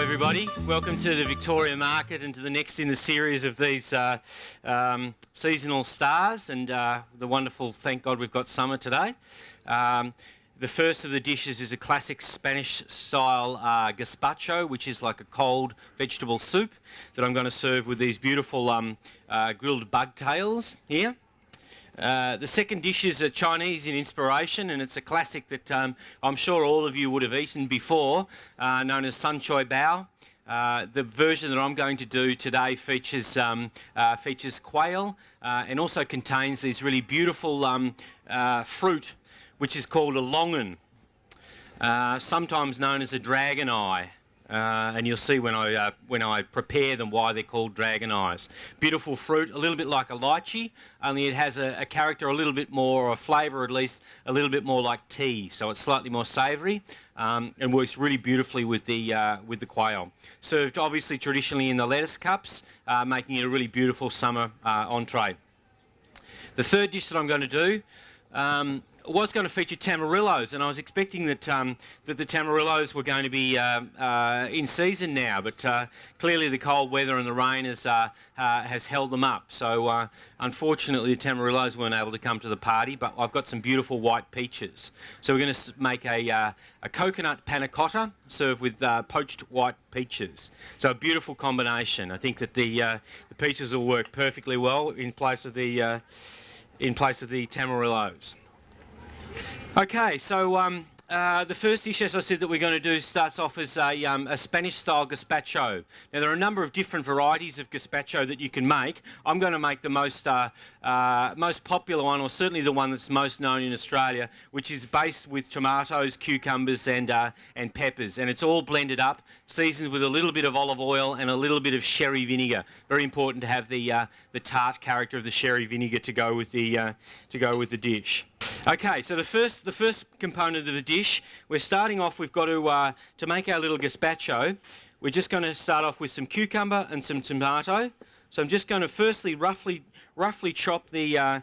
everybody. Welcome to the Victoria Market and to the next in the series of these seasonal stars and the wonderful, thank God we've got summer today. The first of the dishes is a classic Spanish style gazpacho, which is like a cold vegetable soup that I'm going to serve with these beautiful grilled bug tails here. The second dish is a Chinese in inspiration, and it's a classic that I'm sure all of you would have eaten before, known as sun choy bao. The version that I'm going to do today features quail and also contains these really beautiful fruit, which is called a longan, sometimes known as a dragon eye. And you'll see when I prepare them why they're called dragon eyes. Beautiful fruit, a little bit like a lychee, only it has a character a little bit more, or a flavour at least, a little bit more like tea. So it's slightly more savoury and works really beautifully with the quail. Served obviously traditionally in the lettuce cups, making it a really beautiful summer entree. The third dish that I'm going to do was going to feature tamarillos, and I was expecting that that the tamarillos were going to be in season now, but clearly the cold weather and the rain has held them up. So unfortunately the tamarillos weren't able to come to the party, but I've got some beautiful white peaches. So we're going to make a coconut panna cotta served with poached white peaches. So a beautiful combination. I think that the peaches will work perfectly well in place of the tamarillos. Okay, so the first dish, as I said, that we're going to do starts off as a Spanish-style gazpacho. Now, there are a number of different varieties of gazpacho that you can make. I'm going to make the most popular one, or certainly the one that's most known in Australia, which is based with tomatoes, cucumbers, and peppers, and it's all blended up, seasoned with a little bit of olive oil and a little bit of sherry vinegar. Very important to have the tart character of the sherry vinegar to go with the dish. Okay, so the first component of the dish, we're starting off. We've got to make our little gazpacho. We're just going to start off with some cucumber and some tomato. So I'm just going to firstly roughly chop the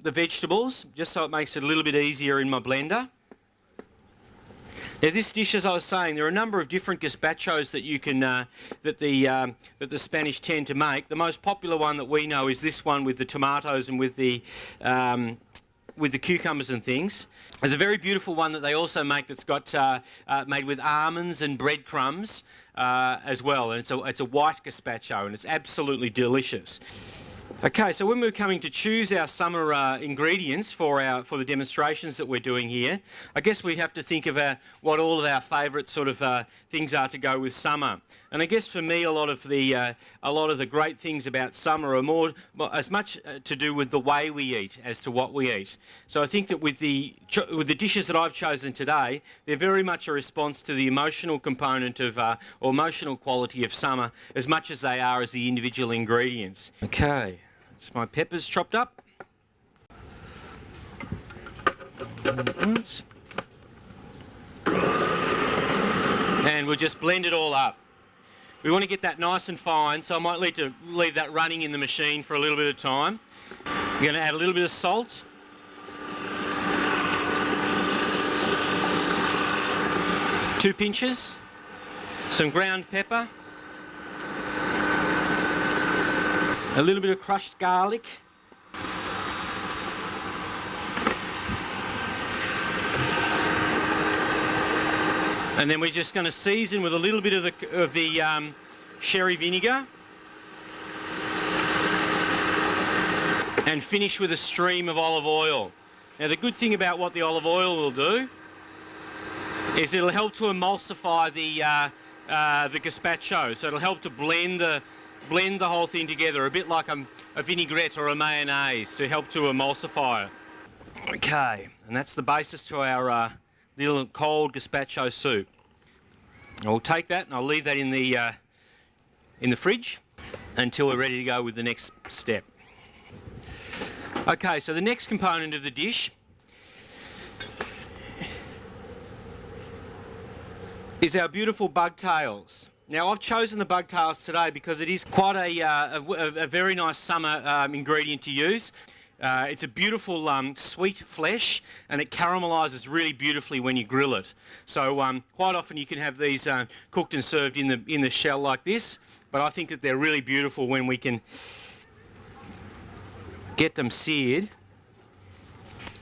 vegetables, just so it makes it a little bit easier in my blender. Now, this dish, as I was saying, there are a number of different gazpachos that you can that the Spanish tend to make. The most popular one that we know is this one with the tomatoes and with the cucumbers and things. There's a very beautiful one that they also make that's got made with almonds and breadcrumbs as well, and it's a white gazpacho, and it's absolutely delicious. Okay, so when we're coming to choose our summer ingredients for the demonstrations that we're doing here, I guess we have to think of what all of our favourite sort of things are to go with summer. And I guess for me, a lot of the great things about summer are as much to do with the way we eat as to what we eat. So I think that with the dishes that I've chosen today, they're very much a response to the emotional component of or emotional quality of summer, as much as they are as the individual ingredients. Okay. It's my peppers chopped up. And we'll just blend it all up. We want to get that nice and fine, so I might need to leave that running in the machine for a little bit of time. We're going to add a little bit of salt. Two pinches. Some ground pepper. A little bit of crushed garlic. And then we're just going to season with a little bit of the sherry vinegar. And finish with a stream of olive oil. Now, the good thing about what the olive oil will do is it'll help to emulsify the gazpacho. So it'll help to blend the whole thing together, a bit like a vinaigrette or a mayonnaise, to help to emulsify it. Okay, and that's the basis to our little cold gazpacho soup. I'll take that and I'll leave that in the fridge until we're ready to go with the next step. Okay, so the next component of the dish is our beautiful bug tails. Now, I've chosen the bug tails today because it is quite a very nice summer ingredient to use. It's a beautiful sweet flesh, and it caramelizes really beautifully when you grill it. So quite often you can have these cooked and served in the shell like this, but I think that they're really beautiful when we can get them seared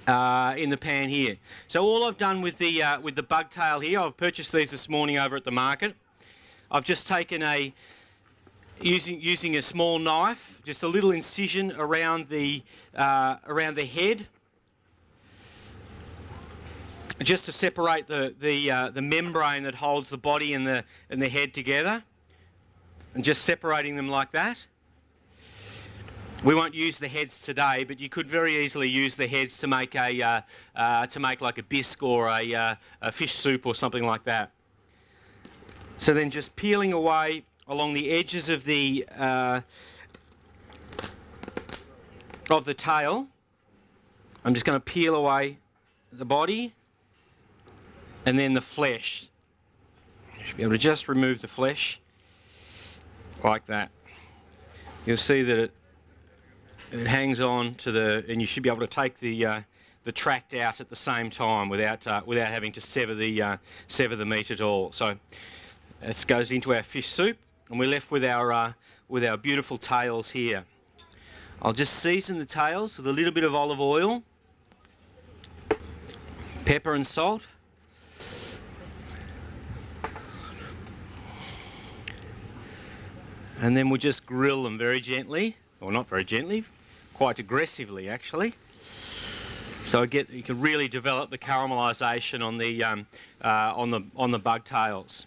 in the pan here. So all I've done with the bug tail here, I've purchased these this morning over at the market. I've just taken using a small knife, just a little incision around the head, just to separate the membrane that holds the body and the head together, and just separating them like that. We won't use the heads today, but you could very easily use the heads to make like a bisque or a fish soup or something like that. So then just peeling away along the edges of the tail. I'm just going to peel away the body and then the flesh. You should be able to just remove the flesh like that. You'll see that it hangs on to and you should be able to take the tract out at the same time without having to sever the meat at all. So this goes into our fish soup, and we're left with our beautiful tails here. I'll just season the tails with a little bit of olive oil, pepper and salt. And then we'll just grill them very gently, or not very gently, quite aggressively actually. So you can really develop the caramelisation on the bug tails.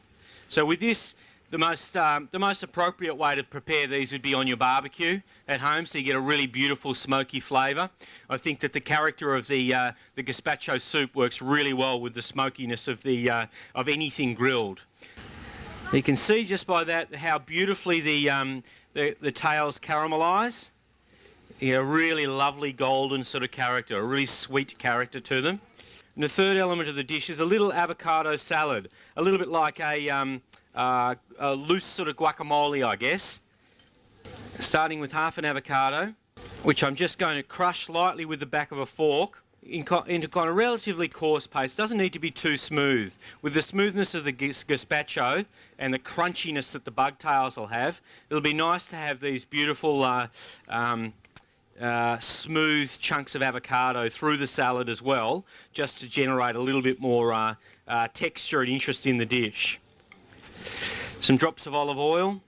So with this, the most appropriate way to prepare these would be on your barbecue at home, so you get a really beautiful smoky flavour. I think that the character of the gazpacho soup works really well with the smokiness of anything grilled. You can see just by that how beautifully the tails caramelise. A really lovely golden sort of character, a really sweet character to them. And the third element of the dish is a little avocado salad, a little bit like a loose sort of guacamole, I guess. Starting with half an avocado, which I'm just going to crush lightly with the back of a fork into kind of relatively coarse paste. Doesn't need to be too smooth. With the smoothness of the gazpacho and the crunchiness that the bug tails will have, it'll be nice to have these beautiful smooth chunks of avocado through the salad as well, just to generate a little bit more texture and interest in the dish. Some drops of olive oil,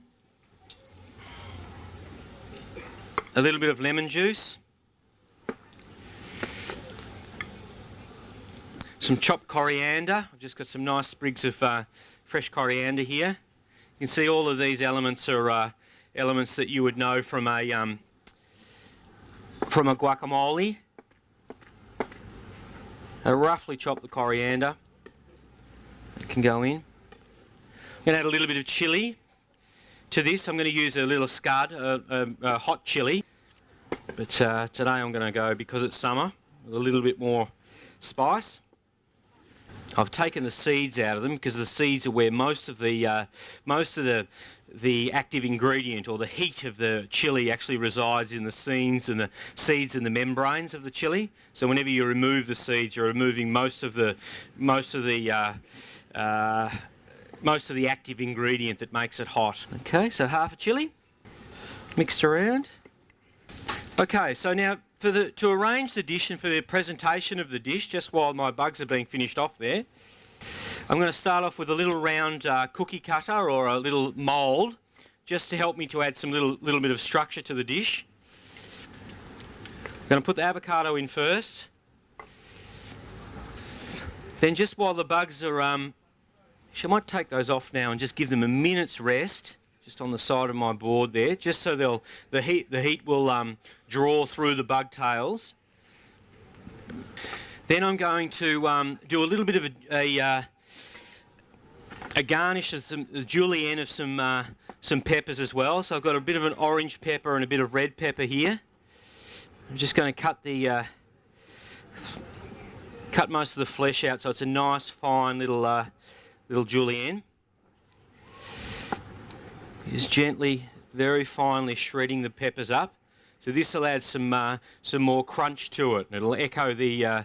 a little bit of lemon juice, some chopped coriander. I've just got some nice sprigs of fresh coriander here. You can see all of these elements are elements that you would know from a guacamole. I roughly chop the coriander. It can go in. I'm going to add a little bit of chilli to this. I'm going to use a little scud, a hot chilli. But today I'm going to go, because it's summer, with a little bit more spice. I've taken the seeds out of them because the seeds are where most of the active ingredient, or the heat of the chili, actually resides in the seeds and the membranes of the chili. So whenever you remove the seeds, you're removing most of the active ingredient that makes it hot. Okay, so half a chili mixed around. Okay, so now to arrange the dish and for the presentation of the dish, just while my bugs are being finished off there, I'm going to start off with a little round cookie cutter or a little mould, just to help me to add some little bit of structure to the dish. I'm going to put the avocado in first. Then just while the bugs are, I might take those off now and just give them a minute's rest, just on the side of my board there, just so the heat will draw through the bug tails. Then I'm going to do a little bit of a garnish of some julienne of some peppers as well. So I've got a bit of an orange pepper and a bit of red pepper here. I'm just going to cut most of the flesh out, so it's a nice fine little julienne. Just gently, very finely shredding the peppers up, So this will add some more crunch to it. It'll echo the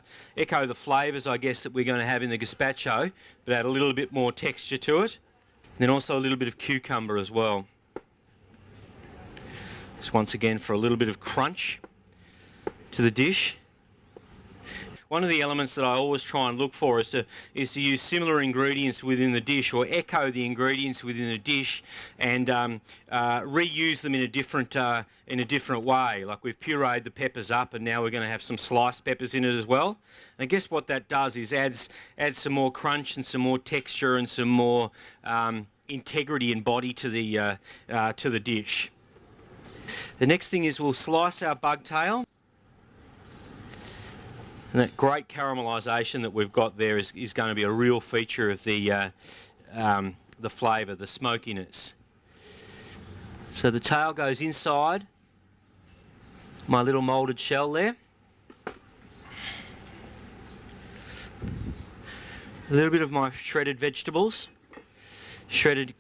flavours, I guess, that we're going to have in the gazpacho, but add a little bit more texture to it. And then also a little bit of cucumber as well. Just once again for a little bit of crunch to the dish. One of the elements that I always try and look for is to use similar ingredients within the dish, or echo the ingredients within the dish, and reuse them in a different way. Like we've pureed the peppers up, and now we're going to have some sliced peppers in it as well. And I guess what that does is adds some more crunch and some more texture and some more integrity and body to the dish. The next thing is we'll slice our bugtail. And that great caramelisation that we've got there is going to be a real feature of the flavour, the smokiness. So the tail goes inside my little moulded shell there. A little bit of my shredded vegetables, shredded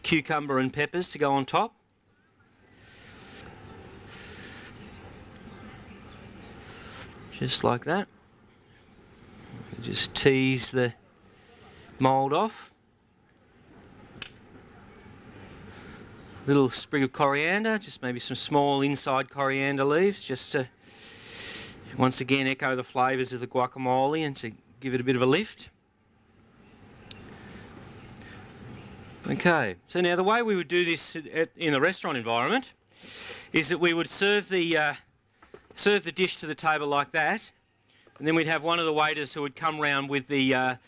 cucumber and peppers to go on top. Just like that. Just tease the mould off. Little sprig of coriander, just maybe some small inside coriander leaves, just to once again echo the flavours of the guacamole and to give it a bit of a lift. Okay, so now the way we would do this in the restaurant environment is that we would serve the dish to the table like that, and then we'd have one of the waiters who would come round with our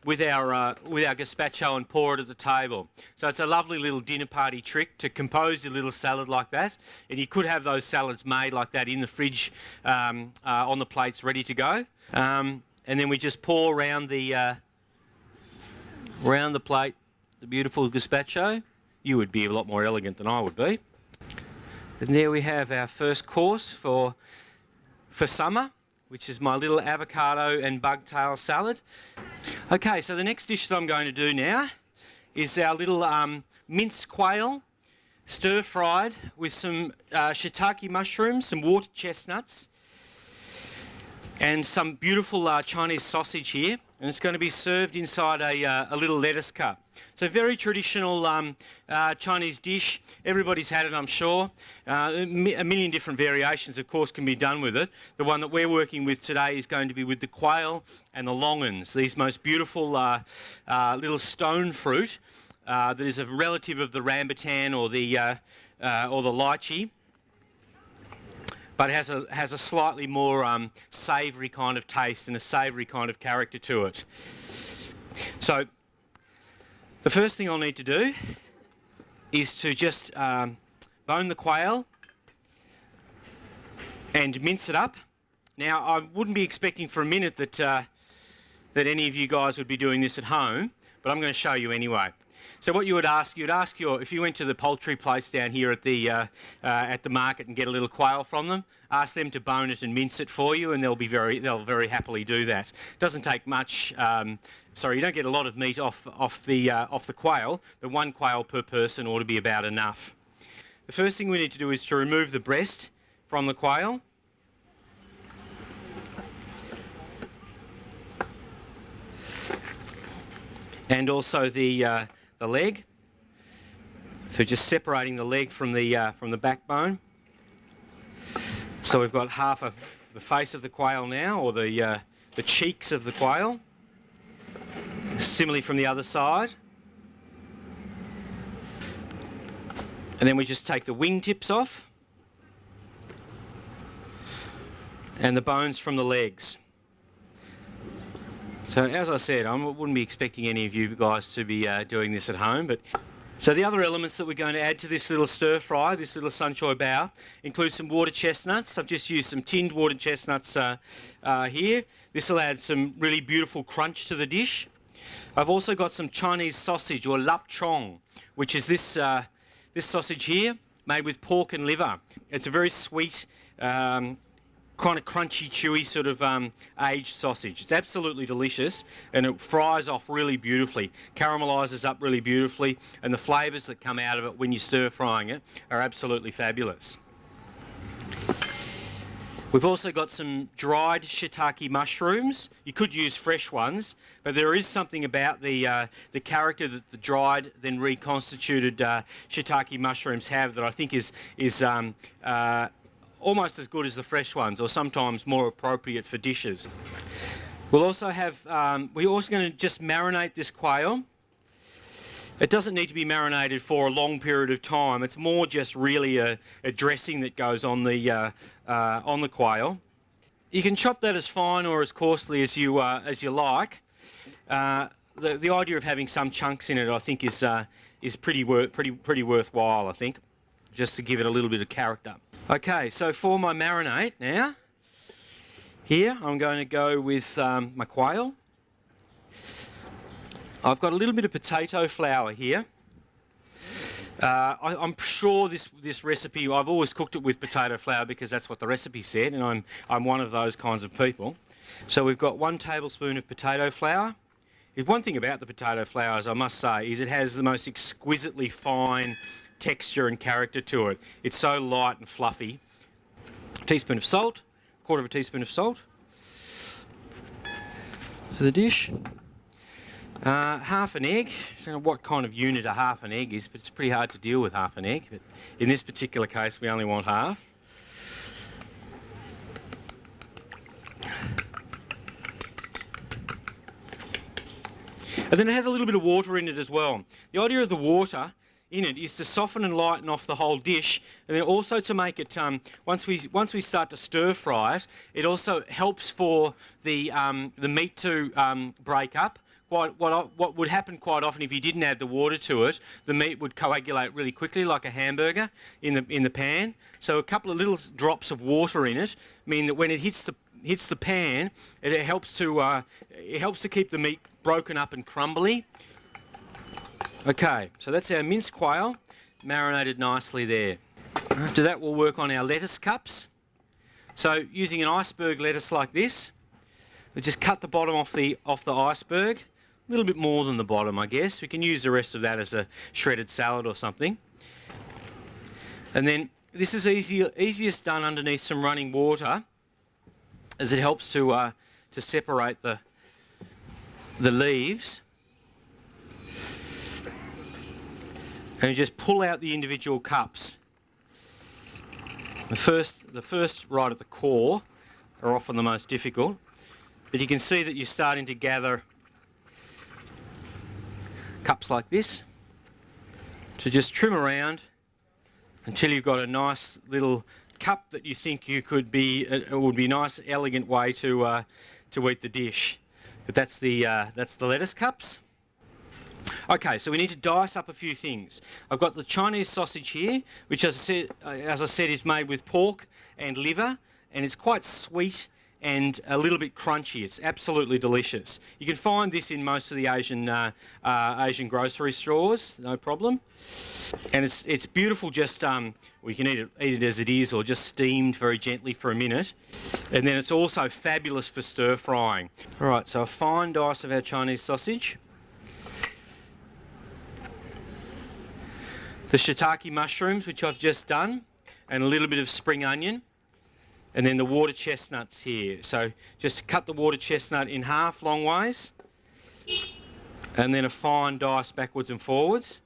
gazpacho and pour it at the table. So it's a lovely little dinner party trick to compose your little salad like that, and you could have those salads made like that in the fridge on the plates ready to go, and then we just pour round the plate the beautiful gazpacho. You would be a lot more elegant than I would be. And there we have our first course for summer, which is my little avocado and bugtail salad. Okay, so the next dish that I'm going to do now is our little minced quail, stir-fried with some shiitake mushrooms, some water chestnuts, and some beautiful Chinese sausage here. And it's going to be served inside a little lettuce cup. So very traditional Chinese dish. Everybody's had it, I'm sure. A million different variations, of course, can be done with it. The one that we're working with today is going to be with the quail and the longans, these most beautiful little stone fruit that is a relative of the rambutan or the lychee, but has a slightly more savoury kind of taste and a savoury kind of character to it. So the first thing I'll need to do is to just bone the quail and mince it up. Now, I wouldn't be expecting for a minute that any of you guys would be doing this at home, but I'm going to show you anyway. So what you'd ask if you went to the poultry place down here at the market and get a little quail from them, ask them to bone it and mince it for you, and they'll very happily do that. It doesn't take much. You don't get a lot of meat off the quail, but one quail per person ought to be about enough. The first thing we need to do is to remove the breast from the quail. And also the leg. So just separating the leg from the backbone. So we've got half of the face of the quail now, or the cheeks of the quail. Similarly from the other side. And then we just take the wing tips off and the bones from the legs. So as I said, I wouldn't be expecting any of you guys to be doing this at home, but so the other elements that we're going to add to this little stir fry, this little sunchoy bao, include some water chestnuts. I've just used some tinned water chestnuts here. This will add some really beautiful crunch to the dish. I've also got some Chinese sausage, or lap chong, which is this sausage here, made with pork and liver. It's a very sweet, kind of crunchy, chewy sort of aged sausage. It's absolutely delicious, and it fries off really beautifully, caramelises up really beautifully, and the flavours that come out of it when you're stir frying it are absolutely fabulous. We've also got some dried shiitake mushrooms. You could use fresh ones, but there is something about the character that the dried, then reconstituted shiitake mushrooms have that I think is almost as good as the fresh ones, or sometimes more appropriate for dishes. We'll also have. We're also going to just marinate this quail. It doesn't need to be marinated for a long period of time. It's more just really a dressing that goes on the quail. You can chop that as fine or as coarsely as you like. The idea of having some chunks in it, I think, is pretty worthwhile. I think, just to give it a little bit of character. Okay, so for my marinade now, here I'm going to go with my quail. I've got a little bit of potato flour here. I'm sure this recipe, I've always cooked it with potato flour because that's what the recipe said, and I'm one of those kinds of people. So we've got 1 tablespoon of potato flour. One thing about the potato flour, as I must say, is it has the most exquisitely fine texture and character to it. It's so light and fluffy. A teaspoon of salt, 1/4 teaspoon of salt to the dish. Half an egg. I don't know what kind of unit a half an egg is, but it's pretty hard to deal with half an egg. But in this particular case, we only want half. And then it has a little bit of water in it as well. The idea of the water in it is to soften and lighten off the whole dish, and then also to make it, once we start to stir fry it, it also helps for the meat to break up. What would happen quite often if you didn't add the water to it, the meat would coagulate really quickly like a hamburger in the pan. So a couple of little drops of water in it mean that when it hits the pan, it helps to keep the meat broken up and crumbly. Okay, so that's our minced quail, marinated nicely there. After that, we'll work on our lettuce cups. So using an iceberg lettuce like this, we just cut the bottom off the iceberg. A little bit more than the bottom, I guess. We can use the rest of that as a shredded salad or something. And then this is easiest done underneath some running water, as it helps to separate the leaves. And you just pull out the individual cups. The first right at the core are often the most difficult, but you can see that you're starting to gather cups like this. So just trim around until you've got a nice little cup that you think you could be. It would be a nice, elegant way to eat the dish. But that's the lettuce cups. Okay, so we need to dice up a few things. I've got the Chinese sausage here, which, as I said, is made with pork and liver, and it's quite sweet and a little bit crunchy. It's absolutely delicious. You can find this in most of the Asian grocery stores, no problem. And it's beautiful. Just you can eat it as it is, or just steamed very gently for a minute. And then it's also fabulous for stir frying. All right, so a fine dice of our Chinese sausage. The shiitake mushrooms, which I've just done, and a little bit of spring onion. And then the water chestnuts here. So just cut the water chestnut in half long ways. And then a fine dice backwards and forwards.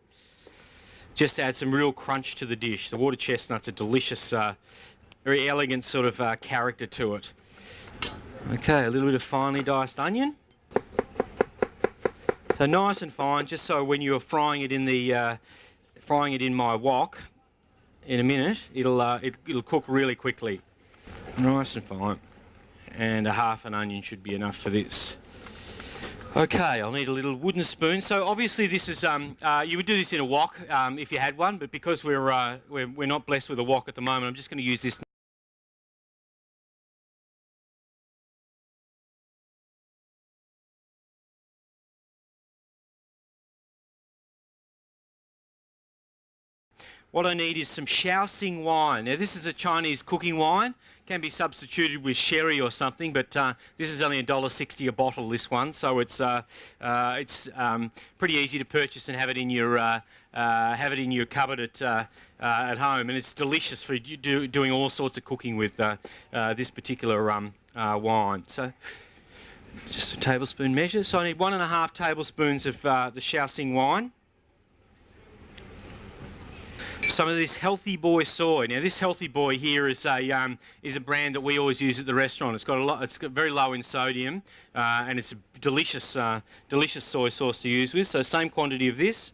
Just to add some real crunch to the dish. The water chestnut's a delicious, very elegant sort of character to it. Okay, a little bit of finely diced onion. So nice and fine, just so when you're frying it in my wok in a minute, it'll cook really quickly. Nice and fine. And a half an onion should be enough for this. Okay, I'll need a little wooden spoon. So obviously this is, you would do this in a wok if you had one, but because we're not blessed with a wok at the moment, I'm just going to use this. what I need is some Shaoxing wine. Now this is a Chinese cooking wine, can be substituted with sherry or something, but this is only $1.60 a bottle, this one, so it's pretty easy to purchase and have it in your cupboard at home, and it's delicious for doing all sorts of cooking with this particular wine. So just a tablespoon measure. So I need 1.5 tablespoons of the Shaoxing wine. Some of this Healthy Boy soy. Now this Healthy Boy here is a brand that we always use at the restaurant. It's got very low in sodium, and it's a delicious delicious soy sauce to use with. So same quantity of this.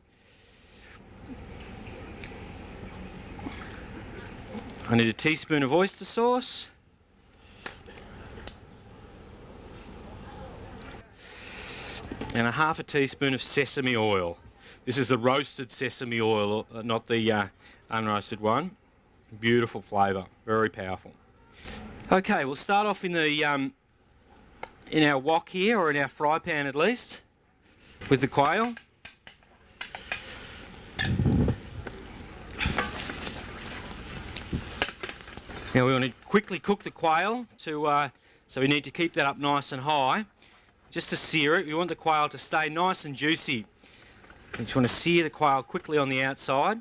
I need a teaspoon of oyster sauce. And a 1/2 teaspoon of sesame oil. This is the roasted sesame oil, not the unroasted one. Beautiful flavour, very powerful. Okay, we'll start off in our wok here, or in our fry pan at least, with the quail. Now we want to quickly cook the quail, so we need to keep that up nice and high. Just to sear it, we want the quail to stay nice and juicy. You just want to sear the quail quickly on the outside.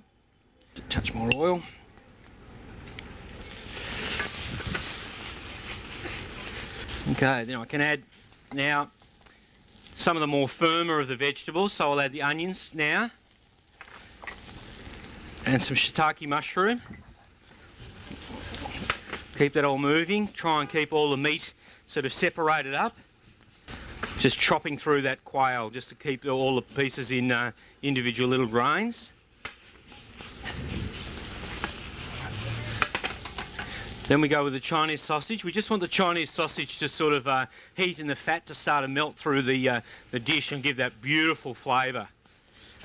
A touch more oil. Okay, then I can add now some of the more firmer of the vegetables, so I'll add the onions now. And some shiitake mushroom. Keep that all moving. Try and keep all the meat sort of separated up. Just chopping through that quail just to keep all the pieces in individual little grains. Then we go with the Chinese sausage. We just want the Chinese sausage to sort of heat and the fat to start to melt through the dish and give that beautiful flavour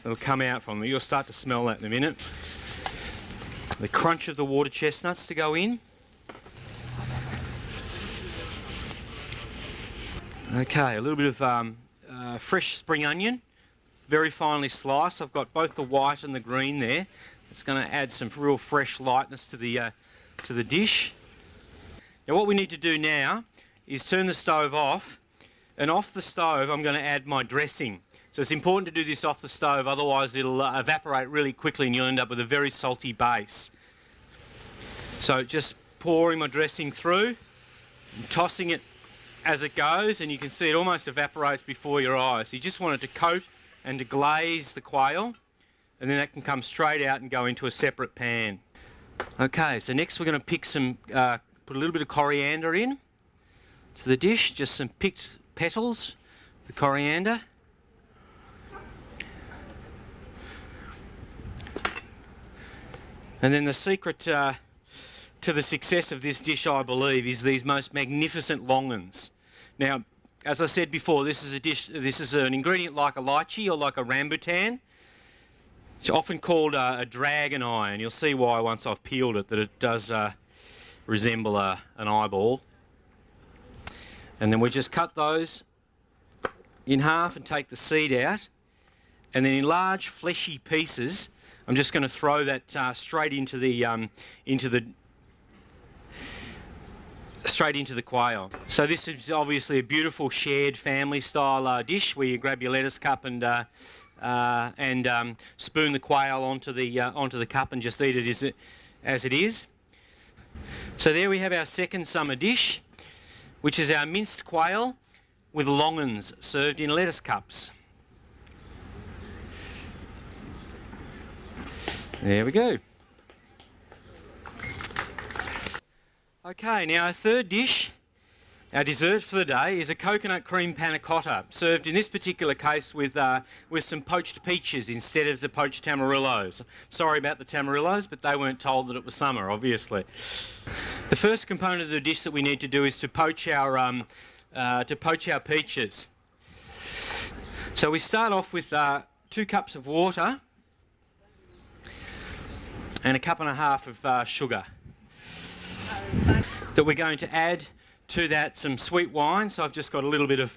that will come out from it. You'll start to smell that in a minute. The crunch of the water chestnuts to go in. Okay, a little bit of fresh spring onion, very finely sliced. I've got both the white and the green there. It's going to add some real fresh lightness to the dish. Now what we need to do now is turn the stove off, and off the stove I'm going to add my dressing. So it's important to do this off the stove, otherwise it'll evaporate really quickly and you'll end up with a very salty base. So just pouring my dressing through, and tossing it as it goes, and you can see it almost evaporates before your eyes. You just want it to coat and to glaze the quail, and then that can come straight out and go into a separate pan. Okay, so next we're going to pick some, put a little bit of coriander in to the dish, just some picked petals, the coriander. And then the secret to the success of this dish, I believe, is these most magnificent longans. Now, as I said before, this is an ingredient like a lychee or like a rambutan. It's often called a dragon eye, and you'll see why once I've peeled it, that it does resemble an eyeball. And then we just cut those in half and take the seed out, and then in large fleshy pieces, I'm just going to throw that straight into the quail. So this is obviously a beautiful shared family style dish where you grab your lettuce cup and spoon the quail onto the cup and just eat it as it is. So there we have our second summer dish, which is our minced quail with longans served in lettuce cups. There we go. Okay, now our third dish, our dessert for the day, is a coconut cream panna cotta, served in this particular case with some poached peaches instead of the poached tamarillos. Sorry about the tamarillos, but they weren't told that it was summer, obviously. The first component of the dish that we need to do is to poach our peaches. So we start off with 2 cups of water and 1.5 cups of sugar. That we're going to add to that some sweet wine. So I've just got a little bit of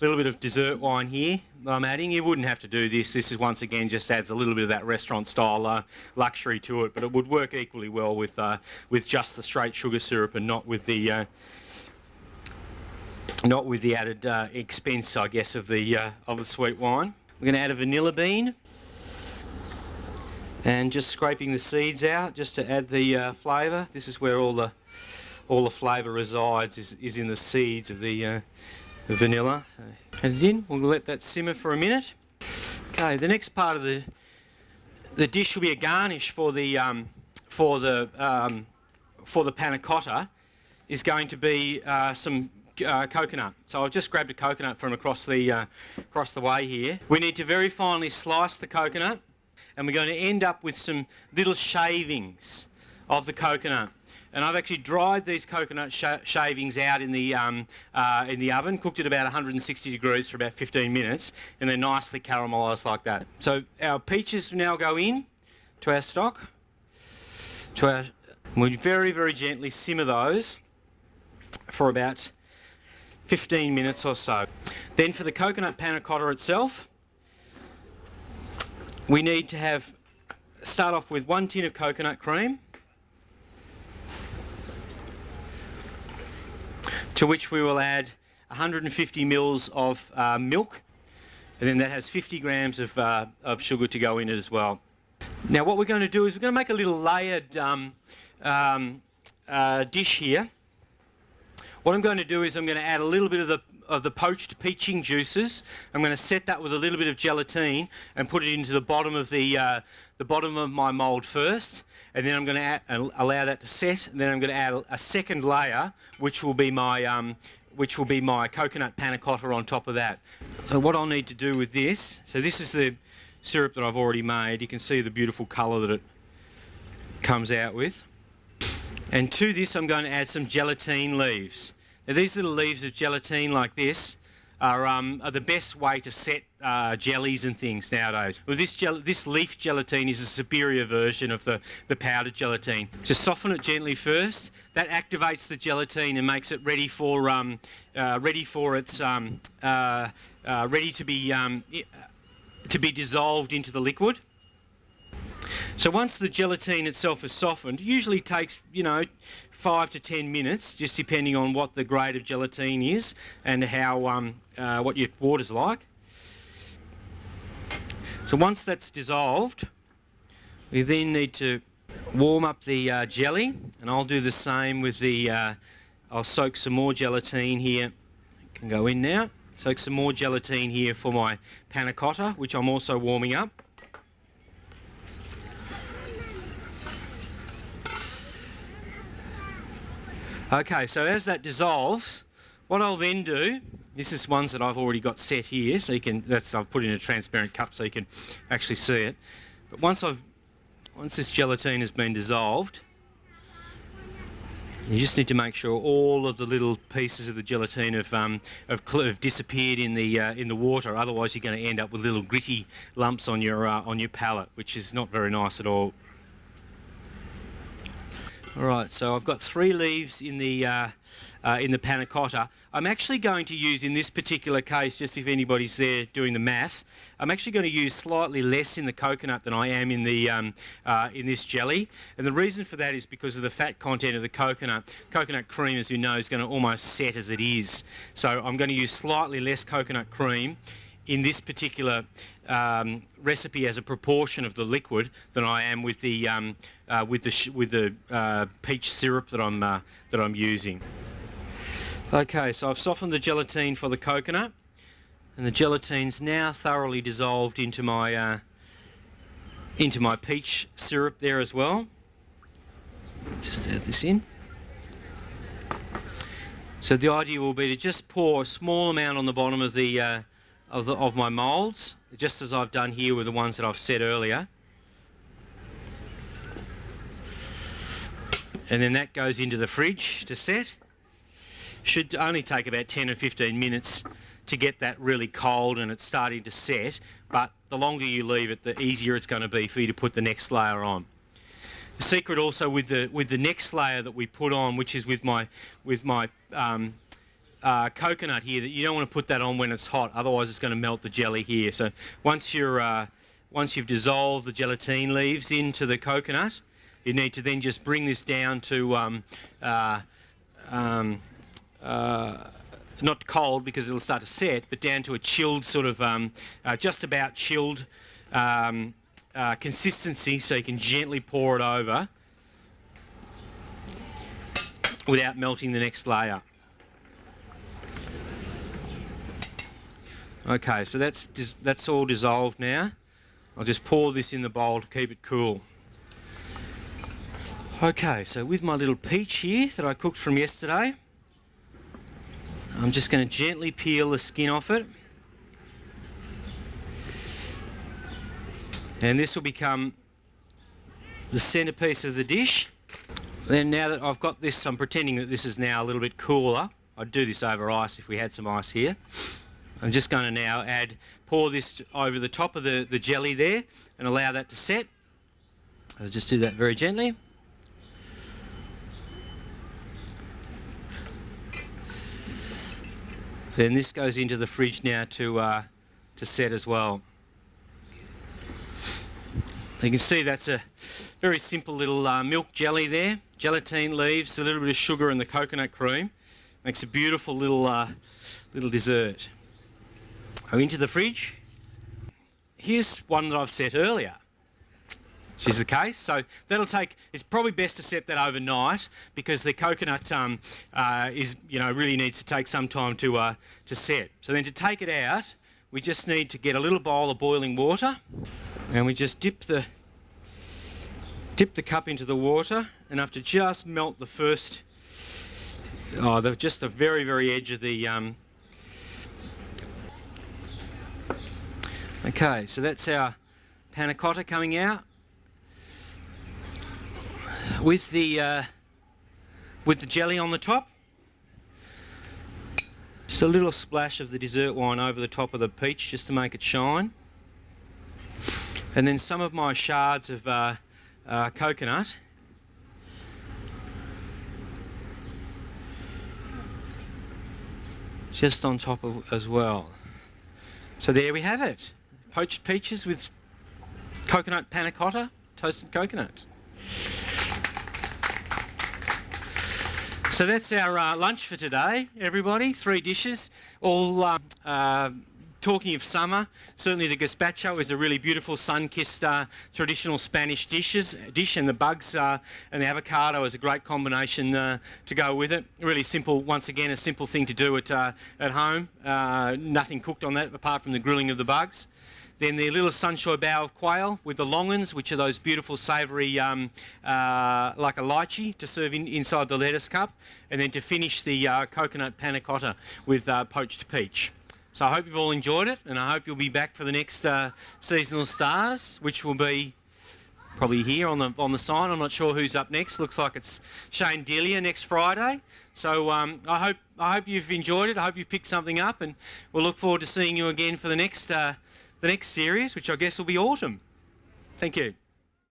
little bit of dessert wine here that I'm adding. You wouldn't have to do this. This is once again just adds a little bit of that restaurant style luxury to it, but it would work equally well with just the straight sugar syrup and not with the added expense, I guess, of the sweet wine. We're going to add a vanilla bean, and just scraping the seeds out just to add the flavour. This is where all the flavour resides, is in the seeds of the vanilla. Add it in. We'll let that simmer for a minute. Okay, the next part of the dish will be a garnish for the panna cotta. Is going to be some coconut. So I've just grabbed a coconut from across the way here. We need to very finely slice the coconut, and we're going to end up with some little shavings of the coconut. And I've actually dried these coconut shavings out in the oven, cooked at about 160 degrees for about 15 minutes, and they're nicely caramelised like that. So our peaches now go in to our stock. We very, very gently simmer those for about 15 minutes or so. Then for the coconut panna cotta itself, we need to start off with 1 tin of coconut cream, to which we will add 150 mils of milk, and then that has 50 grams of sugar to go in it as well. Now what we're going to do is we're going to make a little layered dish here. What I'm going to do is I'm going to add a little bit of the poached peaching juices. I'm going to set that with a little bit of gelatine and put it into the bottom of the bottom of my mould first, and then I'm going to allow that to set. And then I'm going to add a second layer, which will be my coconut panna cotta on top of that. So what I'll need to do with this, so this is the syrup that I've already made. You can see the beautiful colour that it comes out with. And to this I'm going to add some gelatine leaves. Now these little leaves of gelatine like this are the best way to set jellies and things nowadays. Well, this leaf gelatine is a superior version of the powdered gelatine. Just soften it gently first. That activates the gelatine and makes it ready to be dissolved into the liquid. So once the gelatine itself is softened, it usually takes 5 to 10 minutes, just depending on what the grade of gelatine is and how what your water's like. So once that's dissolved, we then need to warm up the jelly, and I'll do the same with the. I'll soak some more gelatine here. It can go in now. Soak some more gelatine here for my panna cotta, which I'm also warming up. Okay, so as that dissolves, what I'll then do, this is ones that I've already got set here, so you can, I've put in a transparent cup so you can actually see it. But once this gelatine has been dissolved, you just need to make sure all of the little pieces of the gelatine have disappeared in the water. Otherwise, you're going to end up with little gritty lumps on your palate, which is not very nice at all. Alright, so I've got 3 leaves in the panna cotta. I'm actually going to use, in this particular case, just if anybody's there doing the math, I'm actually going to use slightly less in the coconut than I am in this jelly. And the reason for that is because of the fat content of the coconut. Coconut cream, as you know, is going to almost set as it is. So I'm going to use slightly less coconut cream in this particular recipe as a proportion of the liquid than I am with the peach syrup that I'm using. Okay, so I've softened the gelatine for the coconut, and the gelatine's now thoroughly dissolved into my peach syrup there as well. Just add this in. So the idea will be to just pour a small amount on the bottom of the of my moulds, just as I've done here with the ones that I've set earlier. And then that goes into the fridge to set. Should only take about 10 or 15 minutes to get that really cold and it's starting to set, but the longer you leave it, the easier it's going to be for you to put the next layer on. The secret also with the next layer that we put on, which is with my coconut here, that you don't want to put that on when it's hot, otherwise it's going to melt the jelly here. So once you've dissolved the gelatine leaves into the coconut, you need to then just bring this down to not cold because it'll start to set, but down to a chilled sort of just about chilled consistency, so you can gently pour it over without melting the next layer. Okay, so that's all dissolved now. I'll just pour this in the bowl to keep it cool. Okay, so with my little peach here that I cooked from yesterday, I'm just going to gently peel the skin off it. And this will become the centerpiece of the dish. Then now that I've got this, I'm pretending that this is now a little bit cooler. I'd do this over ice if we had some ice here. I'm just going to now pour this over the top of the jelly there and allow that to set. I'll just do that very gently. Then this goes into the fridge now to set as well. You can see that's a very simple little milk jelly there. Gelatine leaves, a little bit of sugar and the coconut cream. Makes a beautiful little dessert. Into the fridge. Here's one that I've set earlier, which is the case. So that'll take, it's probably best to set that overnight because the coconut really needs to take some time to set. So then to take it out, we just need to get a little bowl of boiling water, and we just dip the cup into the water enough to just melt the first, just the very, very edge of the. Okay, so that's our panna cotta coming out with the jelly on the top. Just a little splash of the dessert wine over the top of the peach just to make it shine. And then some of my shards of coconut. Just on top of as well. So there we have it. Poached peaches with coconut panna cotta, toasted coconut. So that's our lunch for today, everybody. 3 dishes, all talking of summer. Certainly the gazpacho is a really beautiful sun-kissed traditional Spanish dish, and the bugs and the avocado is a great combination to go with it. Really simple, once again, a simple thing to do at home. Nothing cooked on that apart from the grilling of the bugs. Then the little sunshine bow of quail with the longans, which are those beautiful savoury, like a lychee, to serve inside the lettuce cup. And then to finish the coconut panna cotta with poached peach. So I hope you've all enjoyed it, and I hope you'll be back for the next Seasonal Stars, which will be probably here on the sign. I'm not sure who's up next. Looks like it's Shane Delia next Friday. So I hope you've enjoyed it. I hope you've picked something up, and we'll look forward to seeing you again for the next series, which I guess will be autumn. Thank you.